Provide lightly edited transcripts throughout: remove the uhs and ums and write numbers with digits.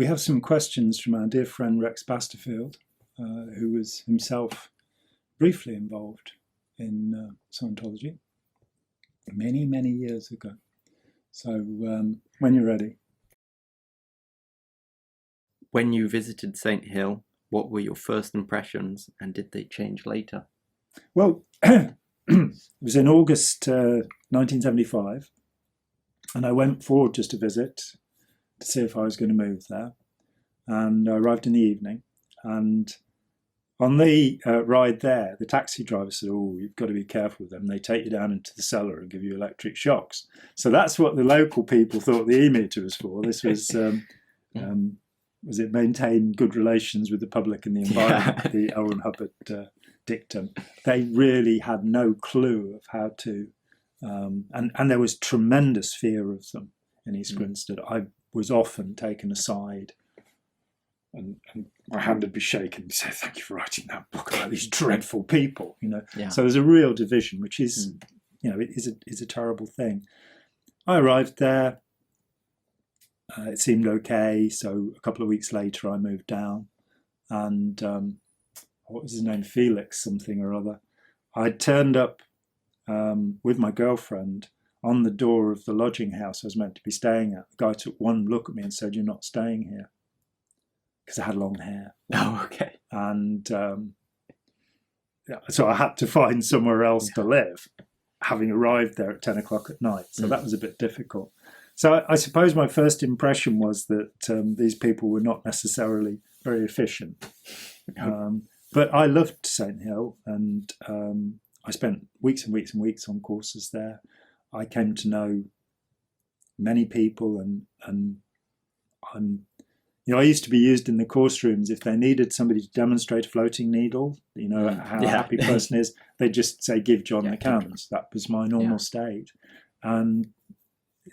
we have some questions from our dear friend Rex Basterfield, who was himself briefly involved in Scientology many, many years ago. So when you're ready. When you visited St. Hill, what were your first impressions, and did they change later? Well, it was in August 1975, and I went forward just to visit to see if I was going to move there. And I arrived in the evening, and on the ride there, the taxi driver said, "Oh, you've got to be careful with them. They take you down into the cellar and give you electric shocks." So that's what the local people thought the e-meter was for. This was it maintain good relations with the public and the environment, the Owen Hubbard dictum. They really had no clue of how to, and there was tremendous fear of them in East Grinstead. I was often taken aside, and my hand would be shaken and say, "Thank you for writing that book about these dreadful people," you know. Yeah. So there's a real division, which is, you know, it is a terrible thing. I arrived there. It seemed okay, so a couple of weeks later I moved down, and what was his name, Felix something or other. I turned up with my girlfriend on the door of the lodging house I was meant to be staying at. The guy took one look at me and said, "You're not staying here," because I had long hair. Oh, okay. And so I had to find somewhere else to live, having arrived there at 10 o'clock at night. So that was a bit difficult. So I suppose my first impression was that these people were not necessarily very efficient. But I loved St. Hill, and I spent weeks and weeks and weeks on courses there. I came to know many people, and you know, I used to be used in the course rooms. If they needed somebody to demonstrate a floating needle, you know, how a happy person is, they'd just say, "Give John the cans." That was my normal state. And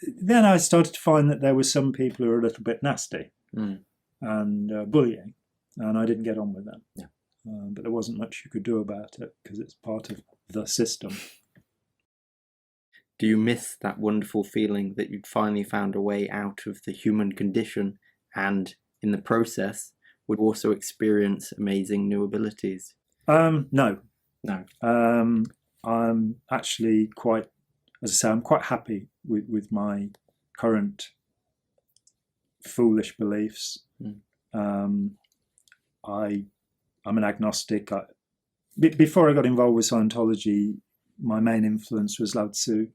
then I started to find that there were some people who were a little bit nasty and bullying, and I didn't get on with them. But there wasn't much you could do about it because it's part of the system. Do you miss that wonderful feeling that you'd finally found a way out of the human condition, and in the process would also experience amazing new abilities? No. I'm actually quite, as I say, I'm quite happy with my current foolish beliefs. I'm an agnostic. Before I got involved with Scientology, my main influence was Lao Tzu.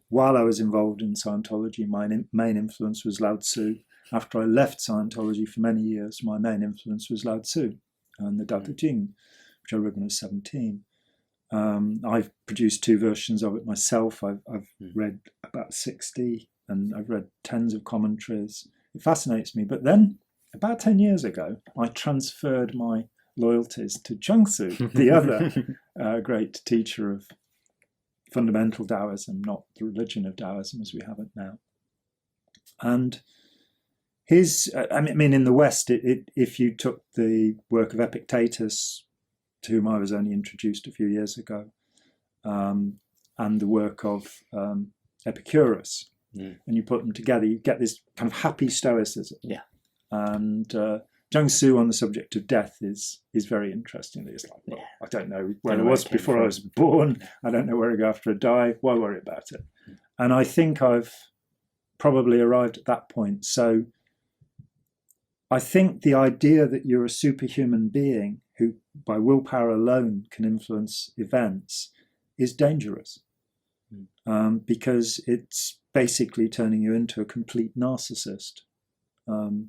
While I was involved in Scientology, my main influence was Lao Tzu. After I left Scientology for many years, my main influence was Lao Tzu and the Tao Te Ching, which I read when I was 17. I've produced 2 versions of it myself. I've read about 60, and I've read tens of commentaries. It fascinates me. But then, about 10 years ago, I transferred my loyalties to Chuang Tzu, the other great teacher of fundamental Taoism, not the religion of Taoism as we have it now. And his, I mean, in the West, if you took the work of Epictetus, to whom I was only introduced a few years ago, and the work of Epicurus, and you put them together, you get this kind of happy stoicism. And Chuang Tzu on the subject of death is very interesting. It's like, well, I don't know where I was before I was born. I don't know where I go after I die. Why worry about it? And I think I've probably arrived at that point. So I think the idea that you're a superhuman being who, by willpower alone, can influence events is dangerous, because it's basically turning you into a complete narcissist. I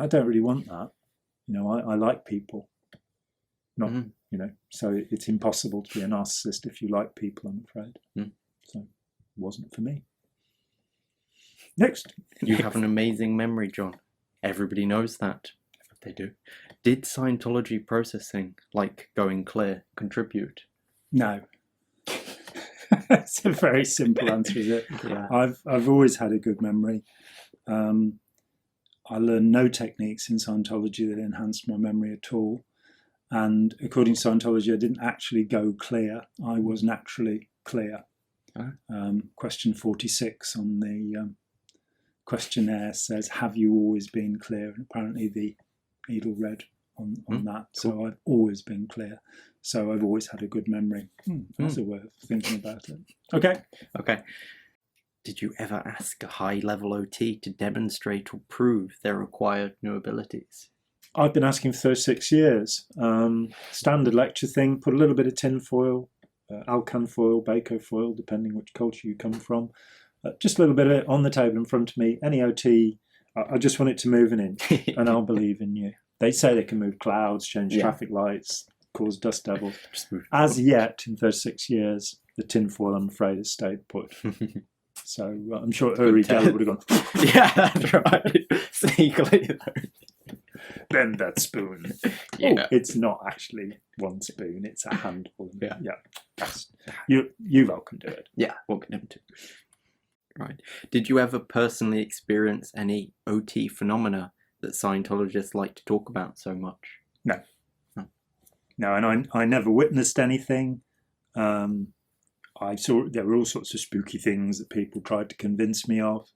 don't really want that. You know, I like people, not you know. So it's impossible to be a narcissist if you like people, I'm afraid. So it wasn't for me. Next. You have an amazing memory, John. Everybody knows that. They do. Did Scientology processing, like going clear, contribute? No. It's a very simple answer, is it? I've always had a good memory. I learned no techniques in Scientology that enhanced my memory at all. And according to Scientology, I didn't actually go clear. I was naturally clear. Question 46 on the questionnaire says, have you always been clear? And apparently the needle read on that. So Cool. I've always been clear. So I've always had a good memory. That's a way of thinking about it. Okay. Okay. Did you ever ask a high-level OT to demonstrate or prove their acquired new abilities? I've been asking for 36 years. Standard lecture thing, put a little bit of tinfoil, alcan foil, bako foil, depending which culture you come from. Just a little bit of it on the table in front of me. Any OT, I just want it to move an inch, and I'll believe in you. They say they can move clouds, change traffic lights, cause dust devils. As yet, in 36 years, the tinfoil, I'm afraid, has stayed put. So I'm sure Uri Geller would have gone, yeah, that's right. Sneakily. bend that spoon. Yeah. Oh, it's not actually one spoon, it's a handful. Yeah. You all can do it. Yeah, we'll get him to. Right. Did you ever personally experience any OT phenomena that Scientologists like to talk about so much? No. No, and I never witnessed anything. I saw there were all sorts of spooky things that people tried to convince me of.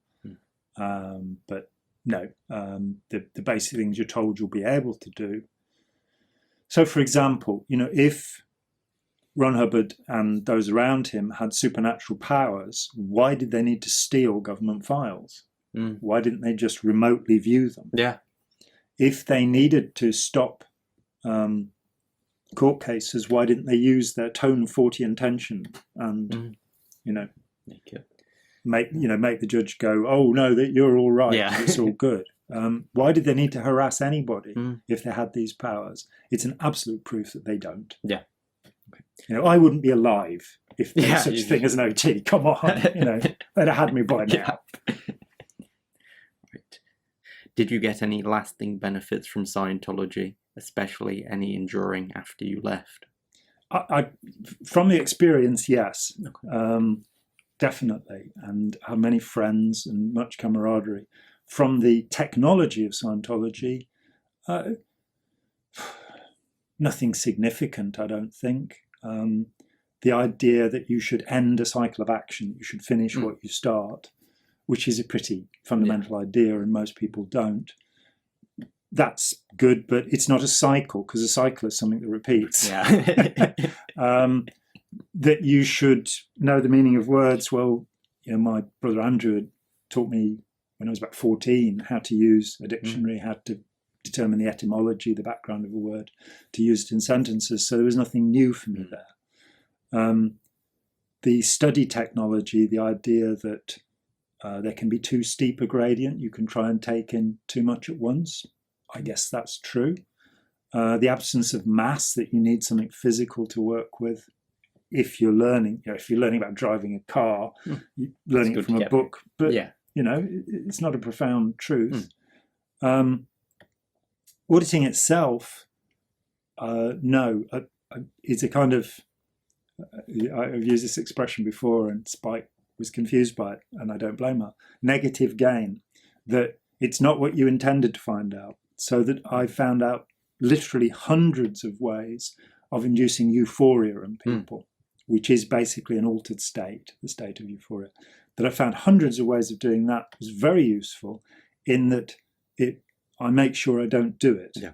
But no, the basic things you're told you'll be able to do. So, for example, if Ron Hubbard and those around him had supernatural powers, why did they need to steal government files? Why didn't they just remotely view them? Yeah. If they needed to stop court cases, why didn't they use their tone 40 intention and make the judge go, oh no, that you're all right, it's all good. Why did they need to harass anybody if they had these powers? It's an absolute proof that they don't. Yeah. I wouldn't be alive if there was such a thing as an OT. Come on, they'd have had me by now. Right. Did you get any lasting benefits from Scientology, especially any enduring after you left? I from the experience, yes, definitely, and I have many friends and much camaraderie. From the technology of Scientology, nothing significant, I don't think. The idea that you should end a cycle of action, you should finish what you start, which is a pretty fundamental idea, and most people don't. That's good, but it's not a cycle, because a cycle is something that repeats. Yeah. That you should know the meaning of words. Well, my brother Andrew had taught me when I was about 14 how to use a dictionary, how to determine the etymology, the background of a word, to use it in sentences. So there was nothing new for me there. The study technology, the idea that there can be too steep a gradient, you can try and take in too much at once. I guess that's true. The absence of mass, that you need something physical to work with. If you're learning, if you're learning about driving a car, you're learning it from a book, but it's not a profound truth. Auditing itself, no, it's a kind of, I've used this expression before, and Spike was confused by it, and I don't blame her. Negative gain, that it's not what you intended to find out. So that I found out literally hundreds of ways of inducing euphoria in people, which is basically an altered state, the state of euphoria. That I found hundreds of ways of doing that was very useful, in that I make sure I don't do it. Yeah.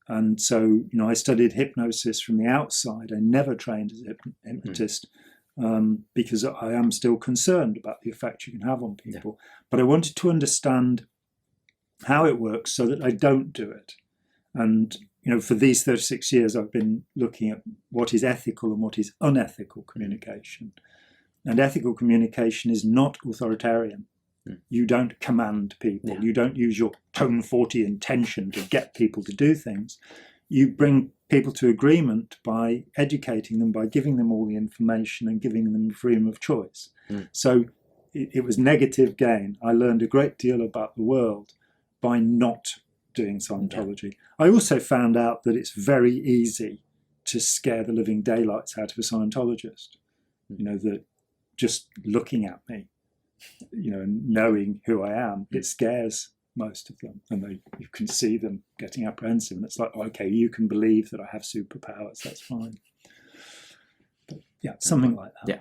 And so, I studied hypnosis from the outside. I never trained as a hypnotist because I am still concerned about the effect you can have on people. Yeah. But I wanted to understand how it works so that I don't do it. And, for these 36 years, I've been looking at what is ethical and what is unethical communication. And ethical communication is not authoritarian. You don't command people. Yeah. You don't use your tone 40 intention to get people to do things. You bring people to agreement by educating them, by giving them all the information and giving them freedom of choice. So it was negative gain. I learned a great deal about the world by not doing Scientology. Yeah. I also found out that it's very easy to scare the living daylights out of a Scientologist. That just looking at me, and knowing who I am, it scares most of them, and you can see them getting apprehensive, and it's like, okay, you can believe that I have superpowers, that's fine. But something like that. Yeah.